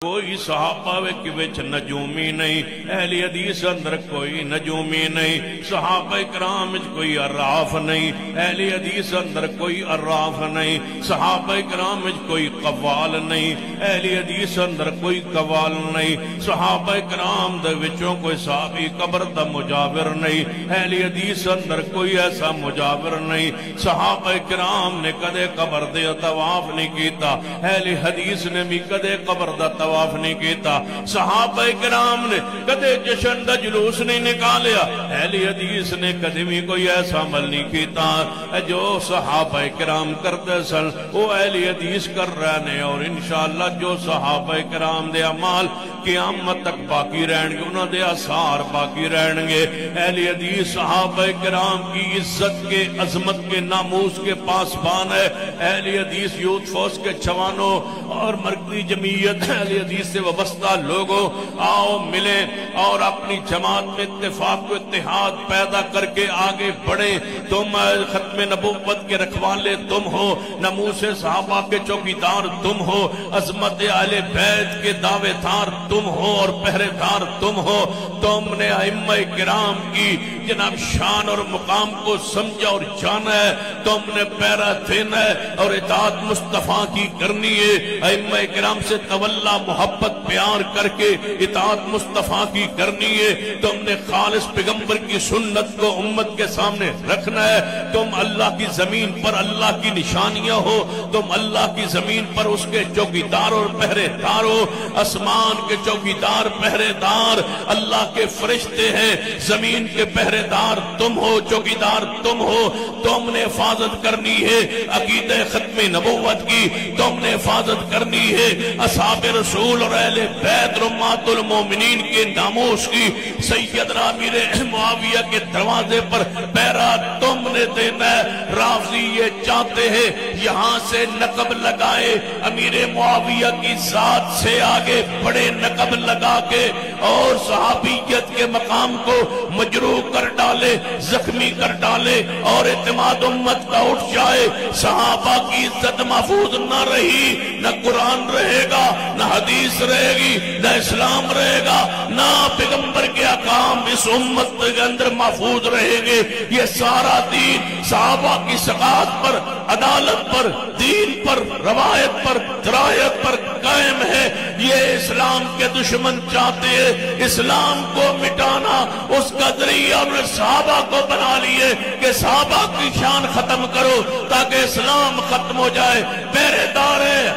کوئی صحابہ کے وچ نجومی نہیں، اہل حدیث اندر کوئی نجومی نہیں، صحابہ کرام وچ کوئی عراف نہیں، اہل حدیث اندر کوئی عراف نہیں، صحابہ کرام وچ کوئی قوال نہیں، اہل حدیث اندر کوئی قوال نہیں، صحابہ کرام دے وچوں کوئی صحابی قبر دا مجاور نہیں، اہل حدیث اندر کوئی ایسا مجاور نہیں، صحابہ کرام نے کدے قبر دے طواف نہیں کیتا، اہل حدیث نے بھی کدے قبر دا طواف نہیں کیتا، صحابہ کرام نے کدے جشن دا جلوس نہیں نکالیا، اہل حدیث نے کدے بھی کوئی ایسا عمل نہیں کیتا جو صحابہ کرام کرتے سن وہ اہل حدیث کر رہے ہیں، اور انشاءاللہ جو صحابہ کرام دے اعمال قیامت تک باقی رہن گے، انہوں دے آثار باقی رہن گے۔ اہل حدیث صحابہ کرام کی عزت کے، عظمت کے، ناموس کے پاسبان ہے۔ اہل حدیث یوتھ فورس کے جوانوں اور مرکزی جمعیت اہل حدیث سے وابستہ لوگوں، آؤ ملیں اور اپنی جماعت میں اتفاق و اتحاد پیدا کر کے آگے بڑھیں۔ تم ختم نبوت کے رکھوالے تم ہو، ناموس صحابہ کے چوکیدار تم ہو، عظمت اہل بیت کے دعوے دار تم ہو اور پہرے دار تم ہو۔ تم نے ائمہ کرام کی جناب شان اور مقام کو سمجھا اور جانا ہے، تم نے پیرا دینا ہے اور اطاعت مصطفیٰ کی کرنی ہے۔ ائمہ کرام سے تولا محبت پیار کر کے اطاعت مصطفیٰ کی کرنی ہے۔ تم نے خالص پیغمبر کی سنت کو امت کے سامنے رکھنا ہے۔ تم اللہ کی زمین پر اللہ کی نشانیاں ہو، تم اللہ کی زمین پر اس کے چوکیدار اور پہرے دار ہو۔ آسمان کے چوکیدار پہرے دار اللہ کے فرشتے ہیں، زمین کے پہرے دار تم ہو، چوکیدار تم ہو۔ تم نے حفاظت کرنی ہے عقیدہ ختم نبوت کی، تم نے حفاظت کرنی ہے اصحاب رسول اور اہل بیت رمات المومنین کے ناموس کی۔ سیدنا امیر معاویہ کے دروازے پر پیرا تم نے دینا ہے۔ رافضی یہ چاہتے ہیں یہاں سے نقب لگائے، امیر معاویہ کی ذات سے آگے بڑے نقب لگا کے اور صحابیت کے مقام کو مجروح کر ڈالے، زخمی کر ڈالے اور اعتماد امت کا اٹھ جائے۔ صحابہ کی عزت محفوظ نہ رہی، نہ قرآن رہے گا، نہ حدیث رہے گی، نہ اسلام رہے گا، نہ پیغمبر کے احکام اس امت کے اندر محفوظ رہیں گے۔ یہ سارا دین صحابہ کی ثقافت پر، عدالت پر، دین پر، روایت پر، درایت پر قائم ہے۔ یہ اسلام کے دشمن چاہتے ہیں اسلام کو مٹانا، اس کا ذریعہ انہوں نے صحابہ کو بنا لیے کہ صحابہ کی شان ختم کرو تاکہ اسلام ختم ہو جائے۔ پہرے دار ہیں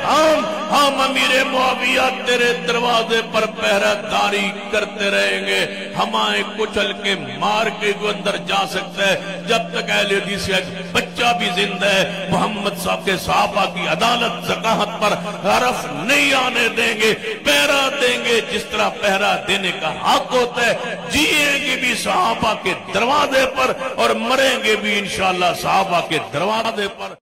ہم امیر معاویہ تیرے دروازے پر پہرہ داری کرتے رہیں گے، ہمائیں کچل کے مار کے کو اندر جا سکتا ہے جب تک اہل حدیث کا بچہ بھی زندہ ہے۔ محمد صاحب کے صحابہ کی عدالت ذکاہت پر حرف نہیں آنے دیں گے، پہرہ دیں گے جس طرح پہرہ دینے کا حق ہوتا ہے۔ جیئیں گے بھی صحابہ کے دروازے پر اور مریں گے بھی انشاءاللہ صحابہ کے دروازے پر۔